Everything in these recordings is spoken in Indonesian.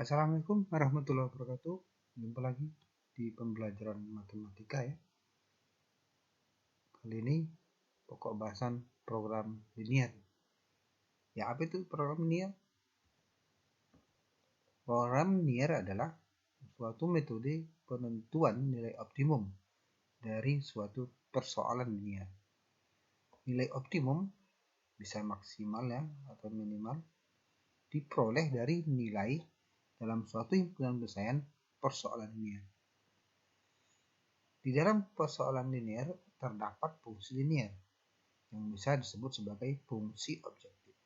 Assalamualaikum warahmatullahi wabarakatuh. Jumpa lagi di pembelajaran matematika ya. Kali ini pokok bahasan program linier. Ya, apa itu program linier? Program linier adalah suatu metode penentuan nilai optimum dari suatu persoalan linier. Nilai optimum bisa maksimal ya atau minimal diperoleh dari nilai dalam suatu himpunan penyelesaian persoalan linier. Di dalam persoalan linier terdapat fungsi linier yang bisa disebut sebagai fungsi objektif.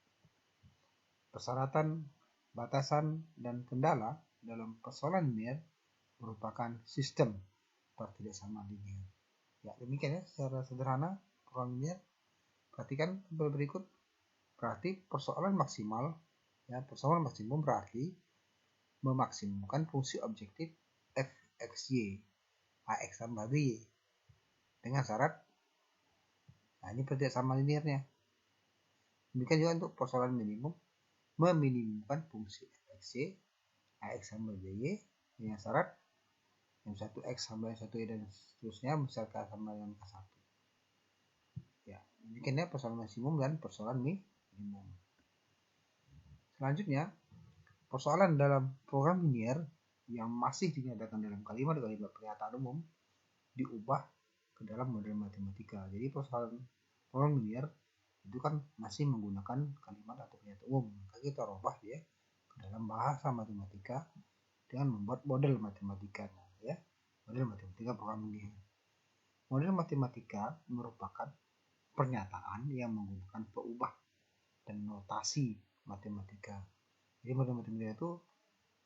Persyaratan, batasan, dan kendala dalam persoalan linier merupakan sistem pertidaksama linier. Ya, demikian ya secara sederhana program linier. Perhatikan tabel berikut. Berarti persoalan maksimal ya, persoalan maksimum berarti memaksimumkan fungsi objektif f(x,y) ax tambah by dengan syarat, nah ini pertidaksama liniernya. Demikian juga untuk persoalan minimum, meminimumkan fungsi f(x,y) ax tambah by dengan syarat yang satu x tambah yang satu y dan seterusnya besar k sama dengan k1. Ya, demikian ya persoalan maksimum dan persoalan minimum. Selanjutnya, persoalan dalam program linier yang masih dinyatakan dalam kalimat-kalimat pernyataan umum diubah ke dalam model matematika. Jadi persoalan program linier itu kan masih menggunakan kalimat atau pernyataan umum, maka kita ubah dia ke dalam bahasa matematika dengan membuat model matematika ya. Model matematika program linier. Model matematika merupakan pernyataan yang menggunakan peubah dan notasi matematika. Jadi model matematika itu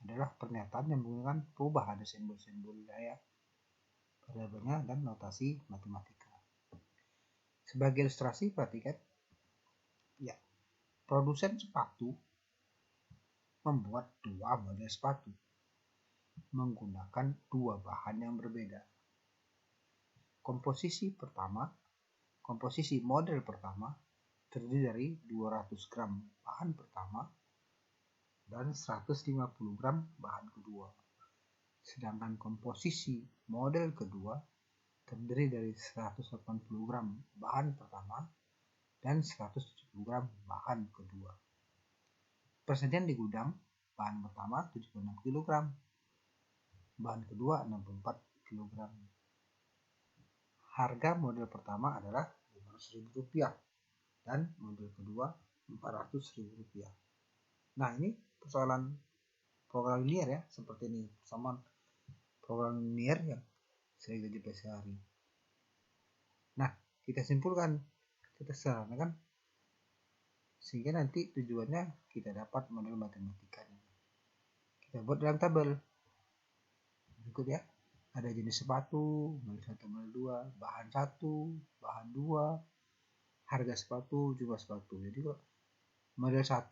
adalah pernyataan yang menggunakan peubah, ada simbol-simbol ya, variabelnya dan notasi matematika. Sebagai ilustrasi perhatikan ya, produsen sepatu membuat dua model sepatu menggunakan dua bahan yang berbeda. Komposisi model pertama terdiri dari 200 gram bahan pertama dan 150 gram bahan kedua. Sedangkan komposisi model kedua terdiri dari 180 gram bahan pertama dan 170 gram bahan kedua. Persediaan di gudang, bahan pertama 76 kg, bahan kedua 64 kg. Harga model pertama adalah Rp500.000 dan model kedua Rp400.000. Nah, ini persoalan program linier ya, seperti ini persamaan program linier yang sering terjadi sehari. Nah, kita simpulkan, kita sederhanakan sehingga nanti tujuannya kita dapat model matematikanya. Kita buat dalam tabel berikut ya. Ada jenis sepatu, model 1, model 2, bahan 1, bahan 2, harga sepatu, jumlah sepatu. Jadi kok model 1,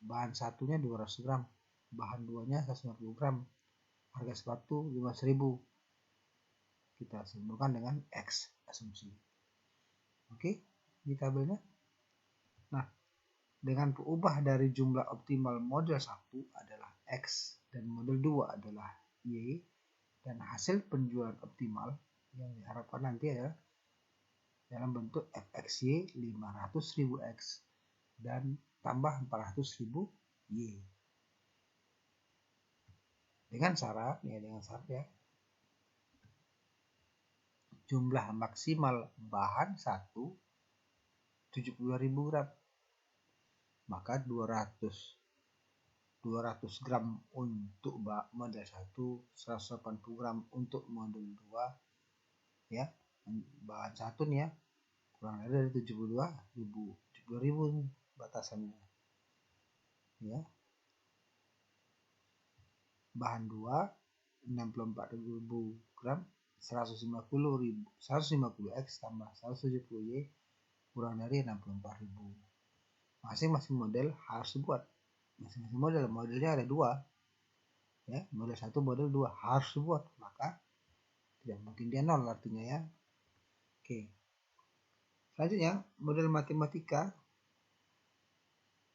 bahan satunya 200 gram, bahan 2-nya 150 gram, harga sepatu 15.000. Kita simpulkan dengan X asumsi. Oke, di tabelnya. Nah, dengan peubah dari jumlah optimal model 1 adalah X dan model 2 adalah Y, dan hasil penjualan optimal yang diharapkan nanti adalah dalam bentuk fxy 500.000 X dan tambah 400.000 Y. Dengan syarat ya, jumlah maksimal bahan 1 72.000 gram. Maka 200 gram untuk model 1, 180 gram untuk model 2 ya. Bahan 1 nih ya, kurang dari 72.000 batasannya ya. Bahan 2 64.000 gram, 150 X tambah 170 Y kurang dari 64.000. Masing-masing model harus dibuat. Masing-masing modelnya ada 2 ya, model 1, model 2 harus dibuat, maka tidak mungkin dia 0 artinya ya. Oke. Selanjutnya model matematika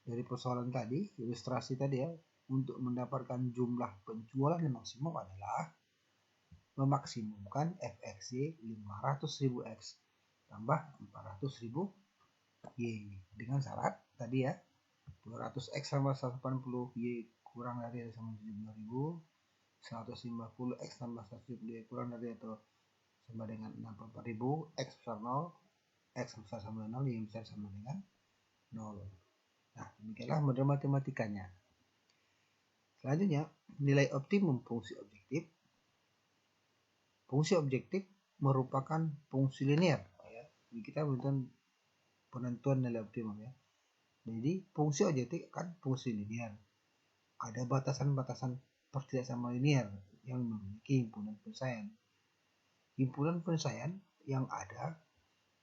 dari persoalan tadi, ilustrasi tadi ya, untuk mendapatkan jumlah penjualan yang maksimum adalah memaksimumkan FXY 500.000 X tambah 400.000 Y dengan syarat tadi ya, 200 X tambah 180 Y kurang dari atau sama 70.000, 150 X tambah 170 Y kurang dari atau sama dengan 64.000, X besar 0, X besar sama dengan 0, Y besar sama dengan 0. Nah, demikianlah model matematikanya. Selanjutnya, nilai optimum fungsi objektif. Fungsi objektif merupakan fungsi linear. Ya. Jadi kita penentuan nilai optimum ya. Jadi fungsi objektif kan fungsi linear. Ada batasan-batasan tidak sama linear yang memiliki himpunan penyelesaian. Himpunan penyelesaian yang ada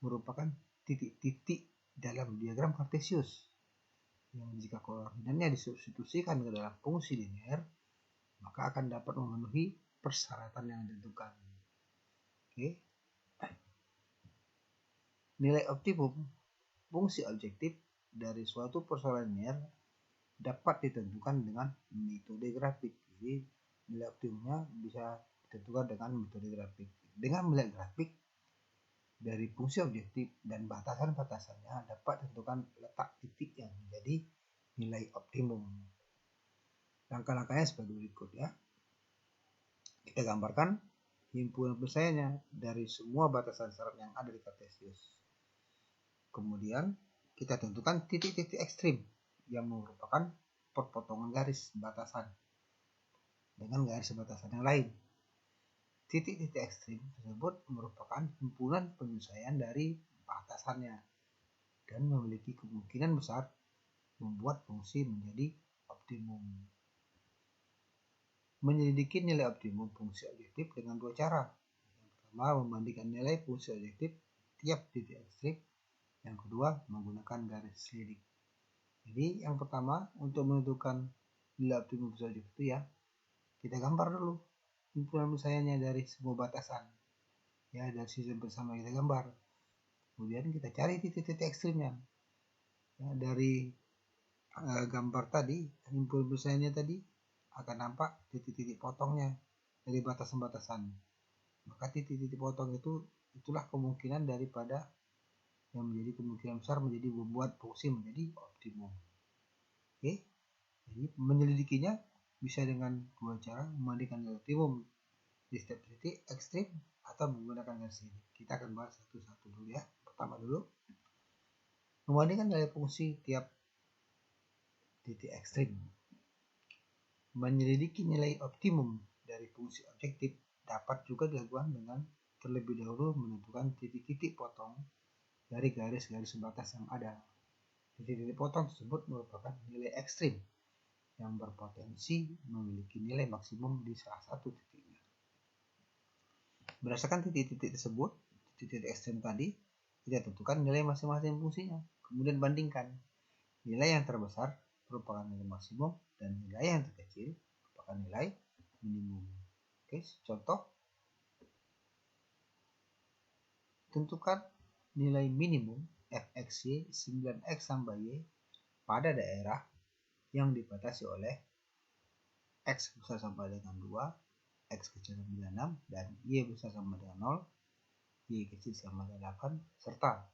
merupakan titik-titik dalam diagram Kartesius yang jika koordinatnya disubstitusikan ke dalam fungsi linear maka akan dapat memenuhi persyaratan yang ditentukan. Oke. Nilai optimum fungsi objektif dari suatu persoalan linear dapat ditentukan dengan metode grafik. Jadi nilai optimumnya bisa ditentukan dengan metode grafik. Dengan melihat grafik dari fungsi objektif dan batasan-batasannya dapat ditentukan letak titik yang menjadi nilai optimum. Langkah-langkahnya sebagai berikut ya. Kita gambarkan himpunan penyelesaiannya dari semua batasan syarat yang ada di Kartesius. Kemudian kita tentukan titik-titik ekstrim yang merupakan perpotongan garis batasan dengan garis batasan yang lain. Titik-titik ekstrim tersebut merupakan himpunan penyelesaian dari batasannya dan memiliki kemungkinan besar membuat fungsi menjadi optimum. Menyelidiki nilai optimum fungsi objektif dengan dua cara. Yang pertama, membandingkan nilai fungsi objektif tiap titik ekstrim. Yang kedua, menggunakan garis selidik. Jadi yang pertama, untuk menentukan nilai optimum fungsi objektif itu ya, kita gambar dulu himpunan penyelesaiannya dari semua batasan. Ya, dari sistem bersama kita gambar. Kemudian kita cari titik-titik ekstrimnya. Ya, dari gambar tadi, himpunan penyelesaiannya tadi akan nampak titik-titik potongnya dari batasan-batasan. Maka titik-titik potong itulah kemungkinan daripada yang menjadi kemungkinan besar menjadi membuat fungsi menjadi optimum. Oke. Jadi menyelidikinya bisa dengan dua cara, membandingkan nilai optimum di setiap titik ekstrim atau menggunakan garis selidik. Kita akan bahas satu-satu dulu ya. Pertama dulu, membandingkan nilai fungsi tiap titik ekstrim. Menyelidiki nilai optimum dari fungsi objektif dapat juga dilakukan dengan terlebih dahulu menentukan titik-titik potong dari garis-garis batas yang ada. Titik-titik potong tersebut merupakan nilai ekstrim yang berpotensi memiliki nilai maksimum di salah satu titiknya. Berdasarkan titik-titik tersebut, titik-titik ekstrim tadi, kita tentukan nilai masing-masing fungsinya. Kemudian bandingkan. Nilai yang terbesar merupakan nilai maksimum dan nilai yang terkecil merupakan nilai minimum. Oke, contoh. Tentukan nilai minimum fxy 9x tambah y pada daerah yang dibatasi oleh x besar sama dengan 2, x kecil sama dengan 6, dan y besar sama dengan 0, y kecil sama dengan 8, serta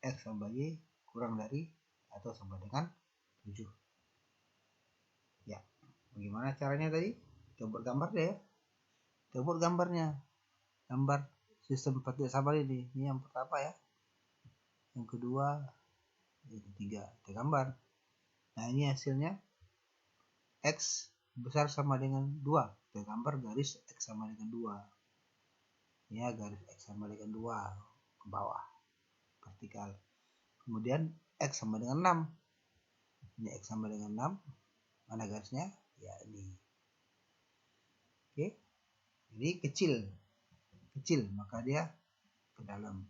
x tambah y kurang dari atau sama dengan 7. Ya, bagaimana caranya tadi? Kita buat gambar deh ya. Kita buat gambarnya. Gambar sistem partikel sabar ini yang pertama ya. Yang kedua, yang ketiga, kita gambar. Nah, ini hasilnya x besar sama dengan 2. Kita gambar garis x sama dengan 2. Ya, garis x sama dengan 2 ke bawah. Vertikal. Kemudian x sama dengan 6. Ini x sama dengan 6. Mana garisnya? Ya, ini. Oke. Jadi kecil, maka dia ke dalam.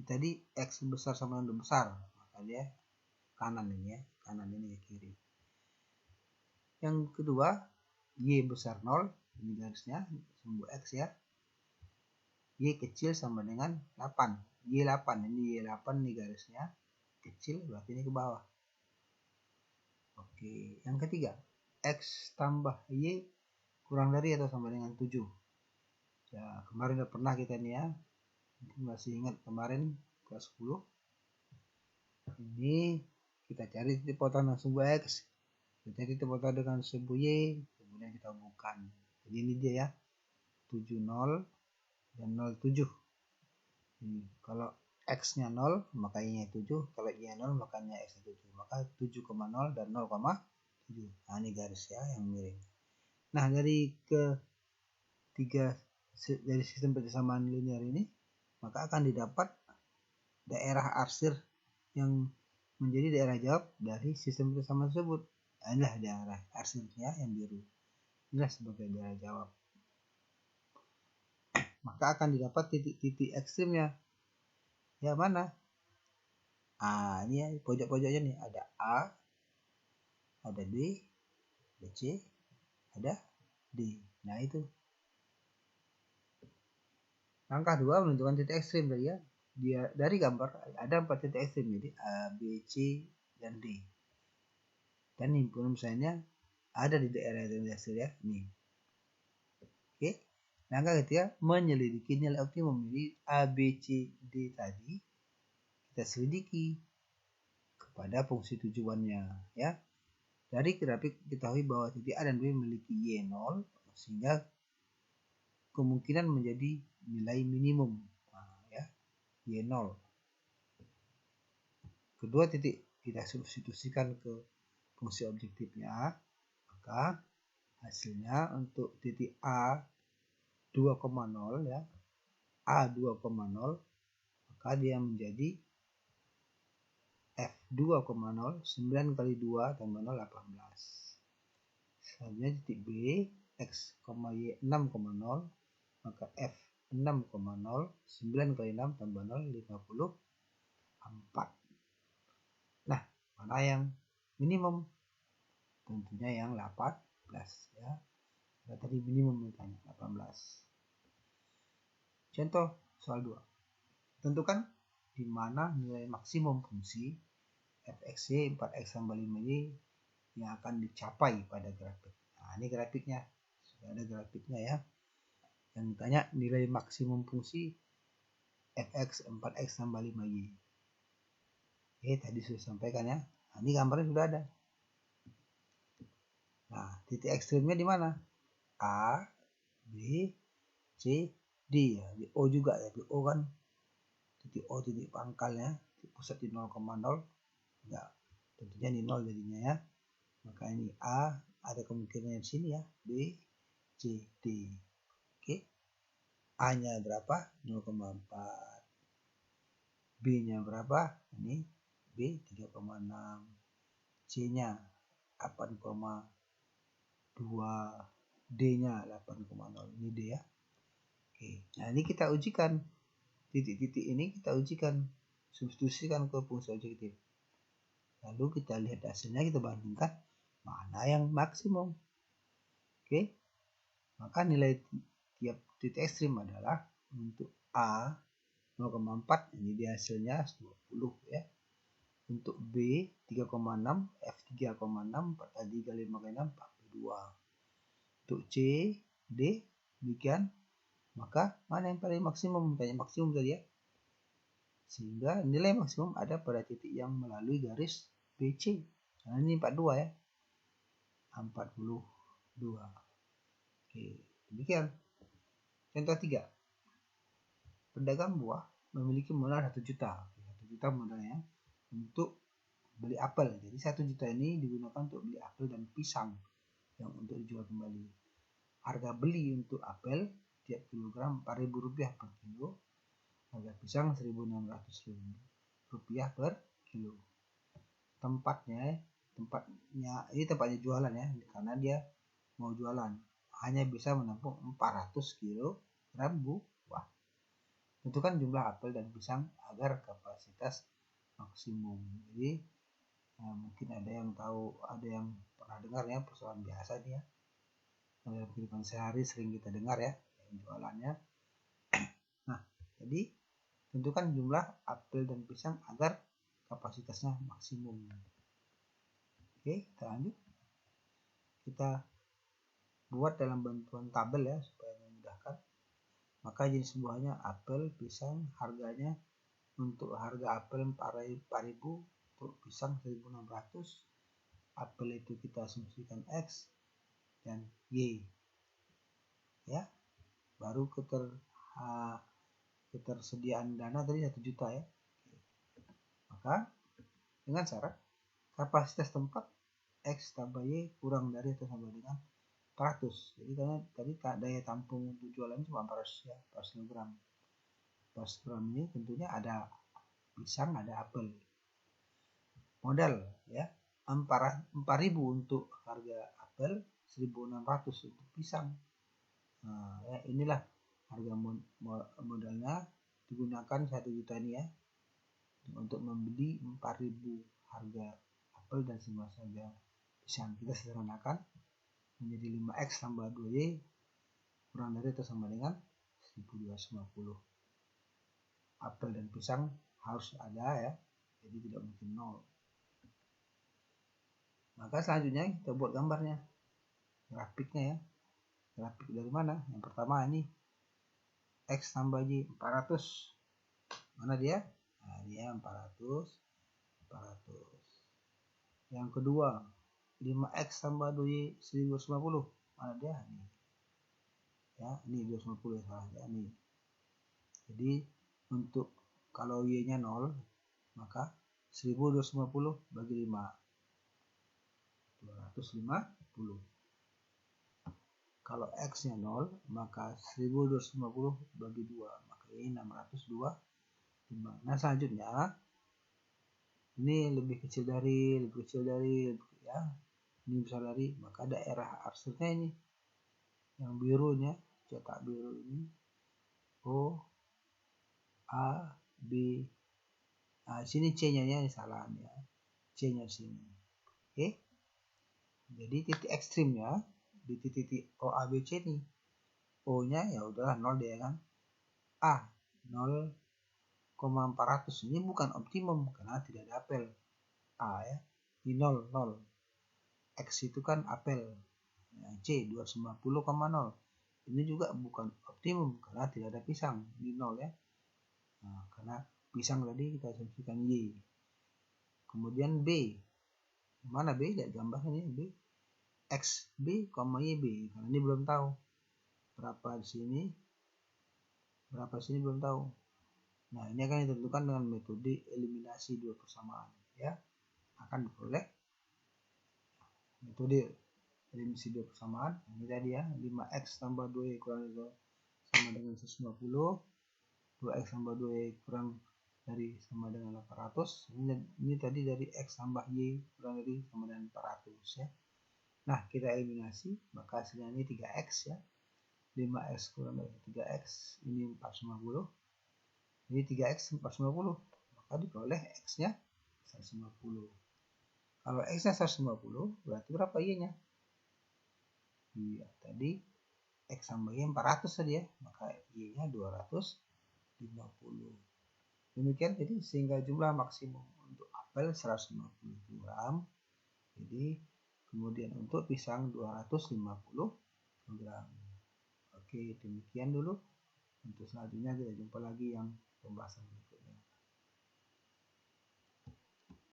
Tadi x besar sama dengan 2 besar, maka dia kanan ini ya, kanan ini ke kiri. Yang kedua, y besar 0, ini garisnya sumbu x ya. Y kecil sama dengan 8, y 8, ini y 8 nih garisnya kecil, berarti ini ke bawah. Oke, yang ketiga, X tambah Y kurang dari atau sama dengan 7. Ya, kemarin udah pernah kita nih ya. Mungkin masih ingat kemarin kelas 10. Ini kita cari titik potongan sumbu X. Kita cari titik potongan dengan sumbu Y. Kemudian kita hubungkan. Jadi ini dia ya. 70 dan 07. Ini, kalau X-nya 0, maka Y-nya 7. Kalau Y-nya 0, makanya X-nya 7. Maka 7,0 dan 0,7. Nah, ini garis ya yang miring. Nah, dari sistem persamaan linear ini, maka akan didapat daerah arsir yang menjadi daerah jawab dari sistem persamaan tersebut. Nah, inilah daerah arsirnya yang biru. Inilah sebagai daerah jawab. Maka akan didapat titik-titik ekstrimnya. Ya, mana? Ini ya, pojok-pojoknya nih. Ada A, ada B, ada C, ada D. Nah, itu. Langkah 2 menentukan titik ekstrim tadi ya. Dia dari gambar ada 4 titik ekstrim, jadi A, B, C, dan D. Dan himpunan misalnya ada di daerah yang hasil ya. Nih. Oke. Langkah ketiga menyelidiki nilai optimum. Jadi A, B, C, D tadi kita selidiki kepada fungsi tujuannya ya. Dari grafik diketahui bahwa titik A dan B memiliki Y0 sehingga kemungkinan menjadi nilai minimum. Ya. Y0. Kedua titik kita substitusikan ke fungsi objektifnya, maka hasilnya untuk titik A 2,0 ya, A 2,0, maka dia menjadi F 2,0, 9 kali 2 tambah 0, 18. Selanjutnya titik B X, Y 6,0, maka F 6,0, 9 kali 6 tambah 0, 54. Nah, mana yang minimum? Tentunya yang 18 ya. Nah, tadi minimum ditanya 18. Contoh soal 2. Tentukan di mana nilai maksimum fungsi fxy 4x tambah 5y yang akan dicapai pada grafik. Nah, ini grafiknya. Sudah ada grafiknya ya. Yang ditanya nilai maksimum fungsi fx 4x tambah 5y. Oke, tadi sudah sampaikan ya. Nah, ini gambarnya sudah ada. Nah, titik ekstrimnya di mana? A, B, C, D ya. Di O juga ya. Di O kan titik O titik pangkalnya, titik pusat di 0,0. Enggak, tentunya di 0 jadinya ya. Maka ini A ada kemungkinan di sini ya. B, C, D. Oke. A-nya berapa? 0,4. B-nya berapa? Ini B 3,6. C-nya 8,2. D-nya 8,0. Ini D ya. Oke. Nah, ini kita ujikan. Titik-titik ini kita ujikan. Substitusikan ke fungsi objektif. Lalu kita lihat hasilnya, kita bandingkan mana yang maksimum. Oke. Maka nilai tiap titik ekstrim adalah untuk A 0,4, ini dia hasilnya 20 ya. Untuk B 3,6, F 3,6, 4 kali 3, 5 kali 6, 42. Untuk C, D demikian. Maka mana yang paling maksimum? Tanya maksimum tadi ya. Sehingga nilai maksimum ada pada titik yang melalui garis BC. Nah, ini 42 ya. 42. Oke, demikian. Contoh 3. Pedagang buah memiliki modal 1 juta. 1 juta modalnya untuk beli apel. Jadi 1 juta ini digunakan untuk beli apel dan pisang yang untuk dijual kembali. Harga beli untuk apel tiap kilogram Rp4.000 per kilo. Harga pisang Rp1.600 per kilo. Tempatnya ini tempatnya jualan ya, karena dia mau jualan. Hanya bisa menampung 400 kilogram buah. Tentukan jumlah apel dan pisang agar kapasitas maksimum. Jadi mungkin ada yang tahu, ada yang pernah dengar ya, persoalan biasa nih ya. Dalam kehidupan sehari sering kita dengar ya, yang jualannya. Nah, jadi tentukan jumlah apel dan pisang agar kapasitasnya maksimum. Oke, kita lanjut. kita buat dalam bentukan tabel ya supaya memudahkan. Maka jenis buahnya apel, pisang, harganya untuk harga apel 4.000, untuk pisang 1.600. Apel itu kita asumsikan X dan Y ya. Baru ketersediaan dana tadi 1 juta ya. Maka dengan syarat kapasitas tempat X tambah Y kurang dari atau sama dengan 400. Jadi karena tadi daya tampung untuk jualan cuma 400 ya, 400 gram. 400 gram ini tentunya ada pisang, ada apel. Modal ya 4.000 untuk harga apel, 1.600 untuk pisang. Nah, ya inilah harga modalnya digunakan 1 juta ini ya untuk membeli 4.000 harga apel dan 11 harga pisang. Kita sederhanakan menjadi 5x tambah 2y kurang dari atau sama dengan 1.250. Apel dan pisang harus ada ya, jadi tidak mungkin 0. Maka selanjutnya kita buat gambarnya, grafiknya ya. Grafik dari mana? Yang pertama ini X tambah Y 400. Mana dia? Nah, dia 400. Yang kedua 5X tambah 2Y 1.250. Mana dia? Ini. Ya, ini 250 ya salah ya ini. Jadi untuk kalau Y-nya 0, maka 1.250 bagi 5. 250. Kalau X-nya 0, maka 1.250 bagi 2. Maka ini 625. Nah, selanjutnya ini lebih kecil dari ya. Ini besar dari, maka daerah arsirnya ini yang birunya, cetak biru ini O A B. Nah, sini C-nya ini salah ya. C-nya sini. Oke. Jadi titik ekstrimnya di titik O A B C ini. O-nya ya udahlah 0 dia kan. A 0,400 ini bukan optimum karena tidak ada apel. A ya. Di 0. X itu kan apel. Nah, C 250,0. Ini juga bukan optimum karena tidak ada pisang di 0 ya. Nah, karena pisang tadi kita asumsikan Y. Kemudian B. Mana B? Lihat gambarnya ini B. X B, Y B. Karena ini belum tahu. Berapa di sini belum tahu. Nah, ini akan ditentukan dengan metode eliminasi dua persamaan ya. Akan diperoleh metode eliminasi dua persamaan. Ini tadi ya, 5x tambah 2y kurang dari sama dengan 150. 2x tambah 2y kurang dari sama dengan 800. Ini tadi dari x tambah y kurang dari sama dengan 400 ya. Nah, kita eliminasi, maka hasilnya ini 3x ya. 5x kurang dari 3x, ini 450. Ini 3x 450, maka diperoleh x-nya 150. Kalau x-nya 150, berarti berapa y-nya? Iya, tadi x sama y 400 tadi ya, maka y-nya 250. Demikian jadi sehingga jumlah maksimum untuk apel 150 gram. Jadi kemudian untuk pisang 250 gram. Oke, demikian dulu. Untuk selanjutnya kita jumpa lagi yang pembahasan berikutnya.